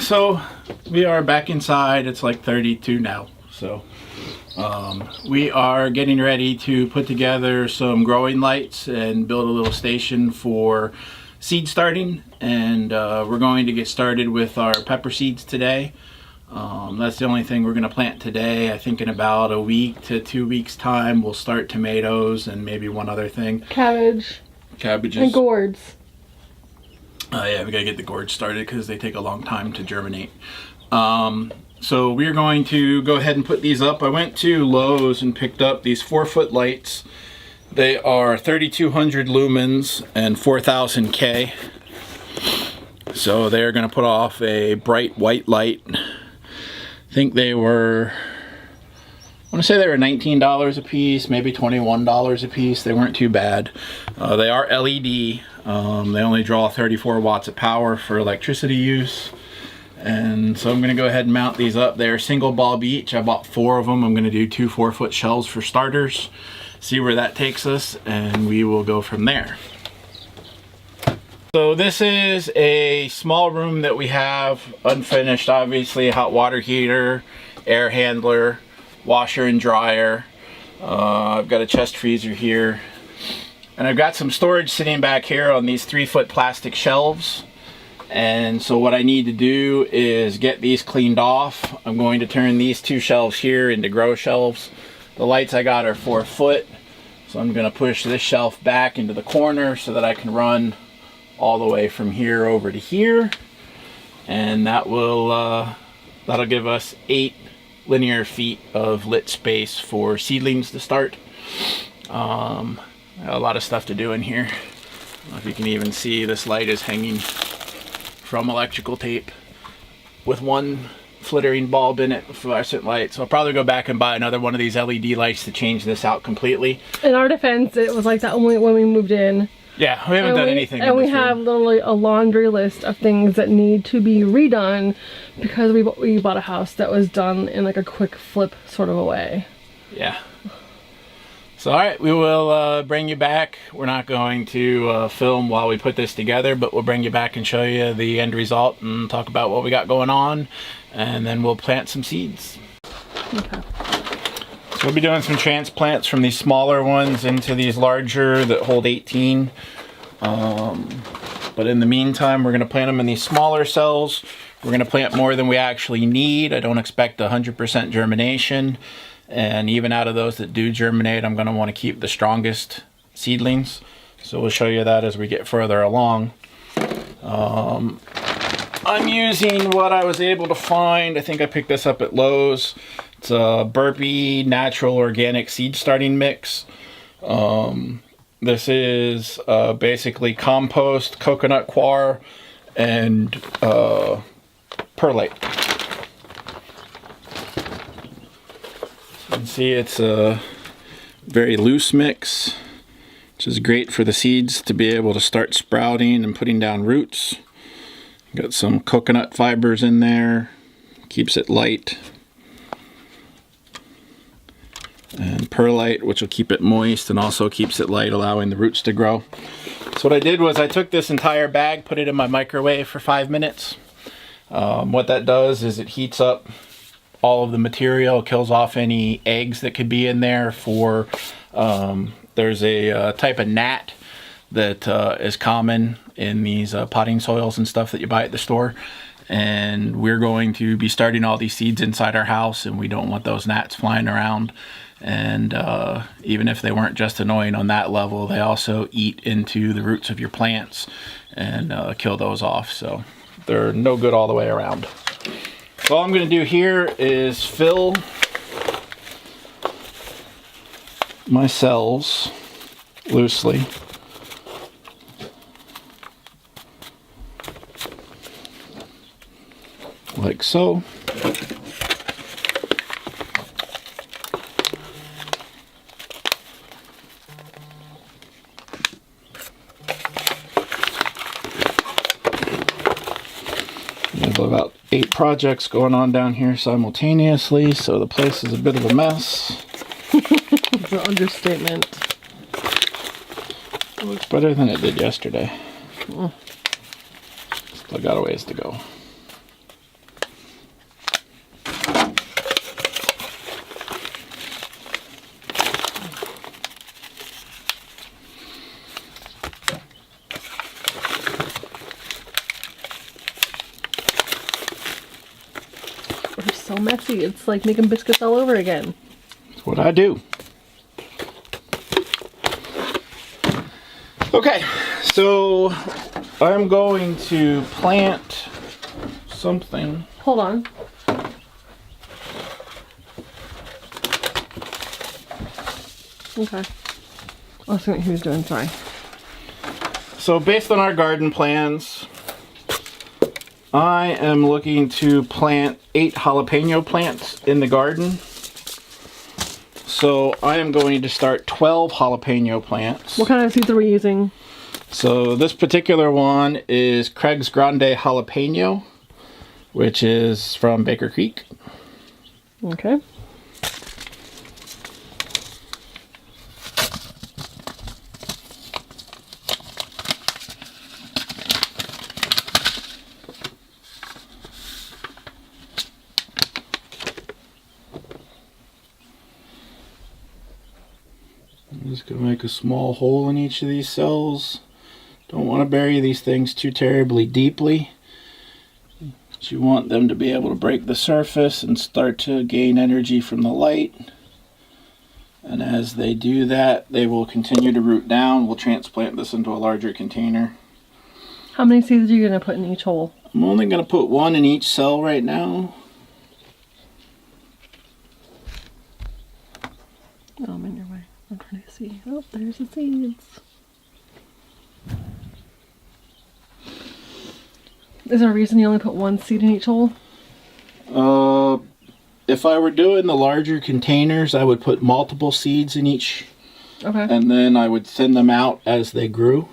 So we are back inside. It's like 32 now. So we are getting ready to put together some growing lights and build a little station for seed starting. And we're going to get started with our pepper seeds today. That's the only thing we're going to plant today. I think in about a week to 2 weeks time we'll start tomatoes and maybe one other thing. Cabbages. And gourds. Yeah, we gotta get the gourds started because they take a long time to germinate. So we're going to go ahead and put these up. I went to Lowe's and picked up these 4-foot lights. They are 3200 lumens and 4000 K. So they're gonna put off a bright white light. I think they were, I want to say they were $19 a piece, maybe $21 a piece. They weren't too bad. They are LED. They only draw 34 watts of power for electricity use. And so I'm going to go ahead and mount these up. They're single bulb each. I bought 4 of them. I'm going to do 2 4-foot shelves for starters. See where that takes us, and we will go from there. So this is a small room that we have unfinished. Obviously, hot water heater, air handler, washer and dryer. I've got a chest freezer here. And I've got some storage sitting back here on these 3-foot plastic shelves. And so what I need to do is get these cleaned off. I'm going to turn these 2 shelves here into grow shelves. The lights I got are 4 foot. So I'm going to push this shelf back into the corner so that I can run all the way from here over to here. And that will, that'll give us 8 linear feet of lit space for seedlings to start. A lot of stuff to do in here. I don't know if you can even see, this light is hanging from electrical tape with one flittering bulb in it, fluorescent light. So I'll probably go back and buy another one of these LED lights to change this out completely. In our defense, it was like that only when we moved in. Yeah, we haven't done anything. And we have literally a laundry list of things that need to be redone because we bought a house that was done in like a quick flip sort of a way. Yeah. So alright, we will bring you back. We're not going to film while we put this together, but we'll bring you back and show you the end result and talk about what we got going on, and then we'll plant some seeds. Okay. So we'll be doing some transplants from these smaller ones into these larger that hold 18. But in the meantime, we're going to plant them in these smaller cells. We're going to plant more than we actually need. I don't expect 100% germination. And even out of those that do germinate, I'm going to want to keep the strongest seedlings. So we'll show you that as we get further along. I'm using what I was able to find. I think I picked this up at Lowe's. It's a Burpee Natural Organic Seed Starting Mix. This is basically compost, coconut coir, and perlite. You can see it's a very loose mix, which is great for the seeds to be able to start sprouting and putting down roots. Got some coconut fibers in there, keeps it light. And perlite, which will keep it moist and also keeps it light, allowing the roots to grow. So what I did was I took this entire bag, put it in my microwave for 5 minutes. What that does is it heats up all of the material, kills off any eggs that could be in there. For there's a type of gnat that is common in these potting soils and stuff that you buy at the store. And we're going to be starting all these seeds inside our house, and we don't want those gnats flying around. And even if they weren't just annoying on that level, they also eat into the roots of your plants and kill those off. So they're no good all the way around. So all I'm going to do here is fill my cells loosely. Like so. There's about 8 projects going on down here simultaneously, so the place is a bit of a mess. It's an understatement. It looks better than it did yesterday. Still got a ways to go. messy. It's like making biscuits all over again. That's what I do. Okay, so I'm going to plant something. Hold on. Okay. I was thinking he was doing, sorry. So based on our garden plans, I am looking to plant 8 jalapeno plants in the garden. So I am going to start 12 jalapeno plants. What kind of seeds are we using? So this particular one is Craig's Grande Jalapeno, which is from Baker Creek. Okay. I'm just going to make a small hole in each of these cells. Don't want to bury these things too terribly deeply. But you want them to be able to break the surface and start to gain energy from the light. And as they do that, they will continue to root down. We'll transplant this into a larger container. How many seeds are you going to put in each hole? I'm only going to put 1 in each cell right now. Oh, I'm in your way. I'm trying to see. Oh, there's the seeds. Is there a reason you only put 1 seed in each hole? If I were doing the larger containers, I would put multiple seeds in each. Okay. And then I would thin them out as they grew.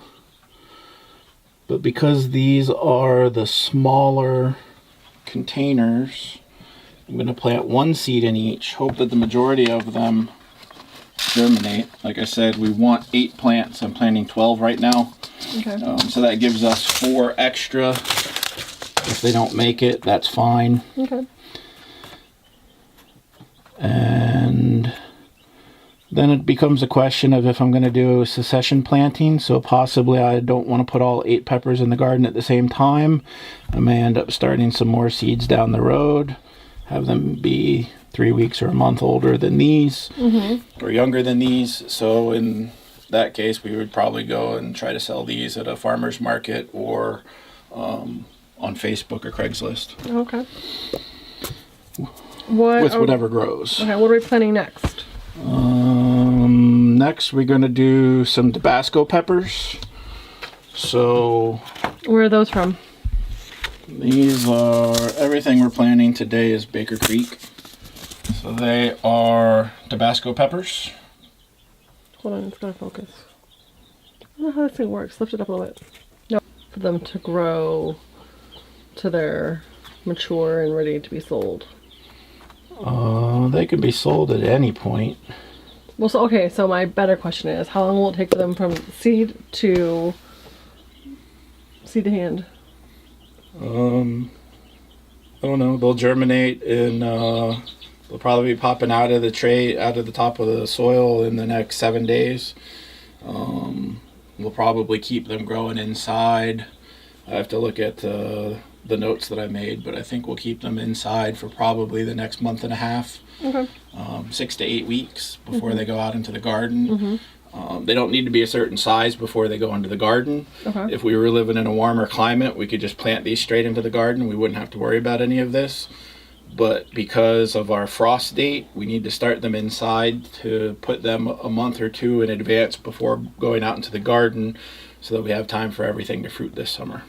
But because these are the smaller containers, I'm going to plant 1 seed in each. Hope that the majority of them germinate. Like I said, we want 8 plants. I'm planting 12 right now. Okay. So that gives us 4 extra. If they don't make it, that's fine. Okay. And then it becomes a question of if I'm going to do succession planting. So possibly I don't want to put all 8 peppers in the garden at the same time. I may end up starting some more seeds down the road. Have them be 3 weeks or a month older than these, or younger than these. So in that case, we would probably go and try to sell these at a farmer's market or on Facebook or Craigslist. Okay. What with whatever grows. Okay, what are we planning next? Next, we're going to do some Tabasco peppers. So Where are those from? these are, everything we're planting today is Baker Creek. So they are Tabasco peppers. Hold on, it's gotta focus. I don't know how this thing works. Lift it up a little bit. No, for them to grow to their mature and ready to be sold. They can be sold at any point. Well, so okay. So my better question is, how long will it take for them from seed to hand? I don't know. They'll germinate and they'll probably be popping out of the tray, out of the top of the soil in the next 7 days. We'll probably keep them growing inside. I have to look at the notes that I made, but I think we'll keep them inside for probably the next month and a half. Okay. 6 to 8 weeks before they go out into the garden. They don't need to be a certain size before they go into the garden. Okay. If we were living in a warmer climate, we could just plant these straight into the garden. We wouldn't have to worry about any of this. But because of our frost date, we need to start them inside to put them a month or 2 in advance before going out into the garden so that we have time for everything to fruit this summer.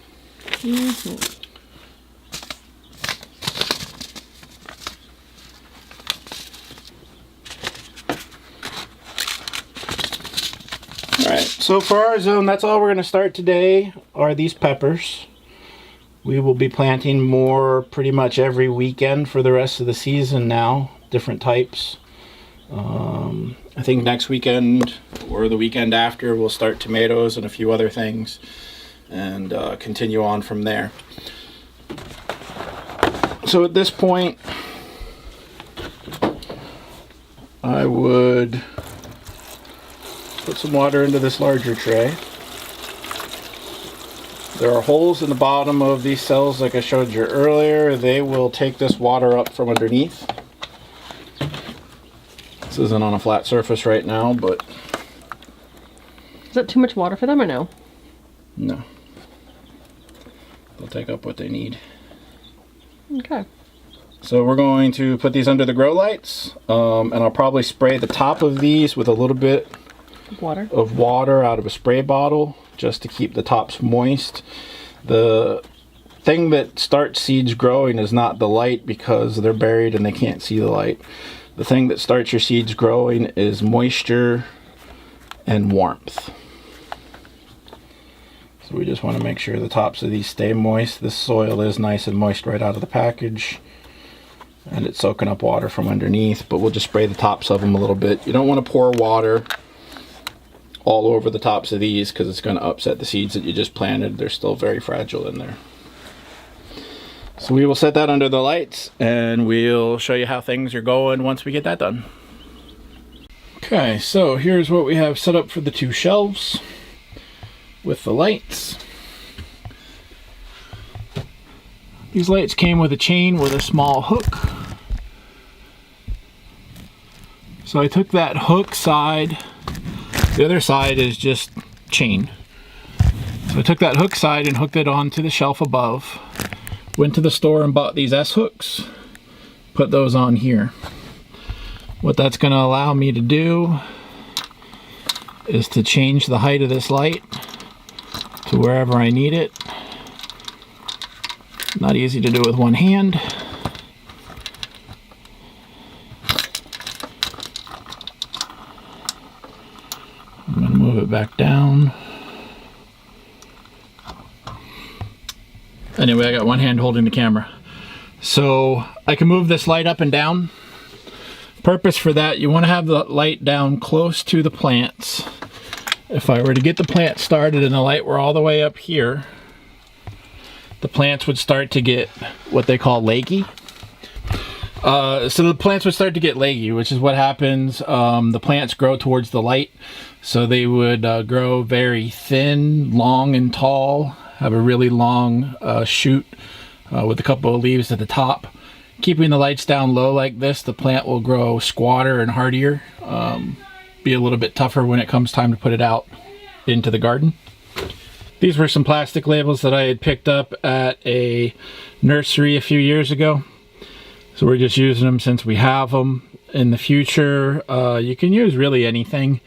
Alright, so for our zone, that's all we're going to start today are these peppers. We will be planting more pretty much every weekend for the rest of the season now, different types. I think next weekend or the weekend after we'll start tomatoes and a few other things and continue on from there. So at this point, I would put some water into this larger tray. There are holes in the bottom of these cells like I showed you earlier. They will take this water up from underneath. This isn't on a flat surface right now, but... Is that too much water for them or no? No. They'll take up what they need. Okay. So we're going to put these under the grow lights, and I'll probably spray the top of these with a little bit of water out of a spray bottle just to keep the tops moist. The thing that starts seeds growing is not the light because they're buried and they can't see the light. The thing that starts your seeds growing is moisture and warmth. So we just want to make sure the tops of these stay moist. This soil is nice and moist right out of the package, and it's soaking up water from underneath, but we'll just spray the tops of them a little bit. You don't want to pour water all over the tops of these because it's going to upset the seeds that you just planted. They're still very fragile in there. So we will set that under the lights and we'll show you how things are going once we get that done. Okay, so here's what we have set up for the 2 shelves with the lights. These lights came with a chain with a small hook. So I took that hook side, the other side is just chain. So I took that hook side and hooked it onto the shelf above. Went to the store and bought these S hooks, put those on here. What that's going to allow me to do is to change the height of this light to wherever I need it. Not easy to do with one hand. I'm going to move it back down. Anyway, I got one hand holding the camera. So I can move this light up and down. Purpose for that, you want to have the light down close to the plants. If I were to get the plant started and the light were all the way up here, the plants would start to get what they call leggy. So the plants would start to get leggy, which is what happens. The plants grow towards the light. So they would grow very thin, long and tall, have a really long shoot with a couple of leaves at the top. Keeping the lights down low like this, the plant will grow squatter and hardier, be a little bit tougher when it comes time to put it out into the garden. These were some plastic labels that I had picked up at a nursery a few years ago. So we're just using them since we have them. In the future, you can use really anything.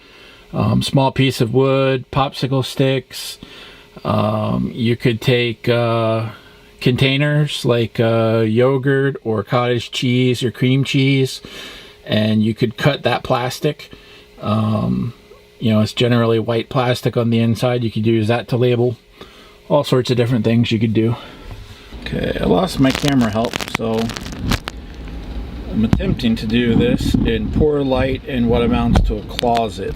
Small piece of wood, popsicle sticks. You could take containers like yogurt or cottage cheese or cream cheese, and you could cut that plastic. You know, it's generally white plastic on the inside. You could use that to label all sorts of different things you could do. Okay, I lost my camera help, so I'm attempting to do this in poor light in what amounts to a closet.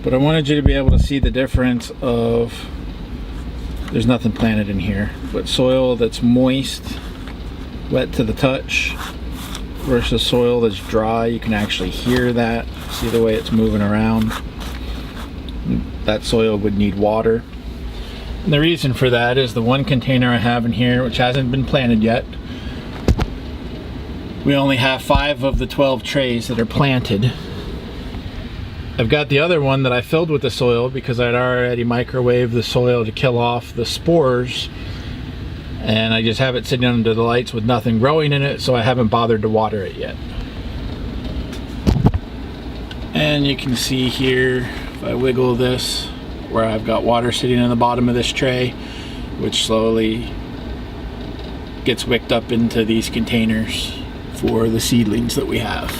But I wanted you to be able to see the difference of, there's nothing planted in here, but soil that's moist, wet to the touch, versus soil that's dry. You can actually hear that, see the way it's moving around. That soil would need water. And the reason for that is the one container I have in here, which hasn't been planted yet, we only have 5 of the 12 trays that are planted. I've got the other one that I filled with the soil because I'd already microwaved the soil to kill off the spores, and I just have it sitting under the lights with nothing growing in it, so I haven't bothered to water it yet. And you can see here, if I wiggle this, where I've got water sitting in the bottom of this tray, which slowly gets wicked up into these containers for the seedlings that we have.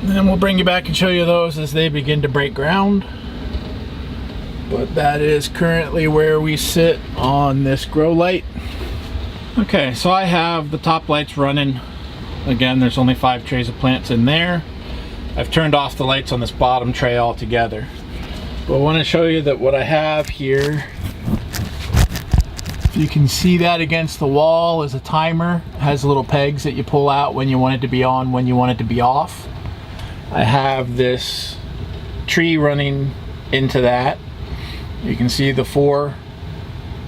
And then we'll bring you back and show you those as they begin to break ground. But that is currently where we sit on this grow light. Okay, so I have the top lights running. Again, there's only 5 trays of plants in there. I've turned off the lights on this bottom tray altogether. But I want to show you that what I have here, if you can see that against the wall, is a timer. It has little pegs that you pull out when you want it to be on, when you want it to be off. I have this tree running into that. You can see the 4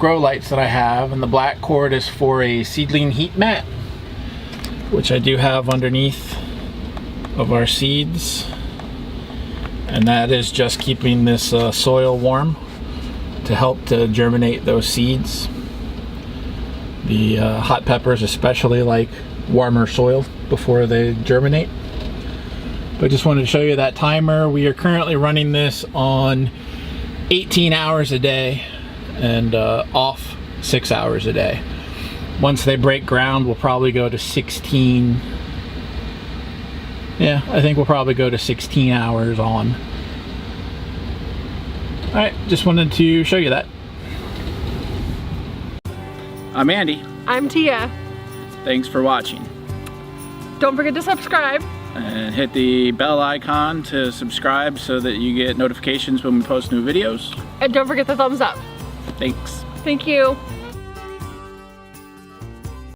grow lights that I have, and the black cord is for a seedling heat mat, which I do have underneath of our seeds, and that is just keeping this soil warm to help to germinate those seeds. The hot peppers especially like warmer soil before they germinate. But I just wanted to show you that timer. We are currently running this on 18 hours a day and off 6 hours a day. Once they break ground, we'll probably go to 16. Yeah, I think we'll probably go to 16 hours on. All right, just wanted to show you that. I'm Andy. I'm Tia. Thanks for watching. Don't forget to subscribe. And hit the bell icon to subscribe so that you get notifications when we post new videos. And don't forget the thumbs up. Thanks. Thank you.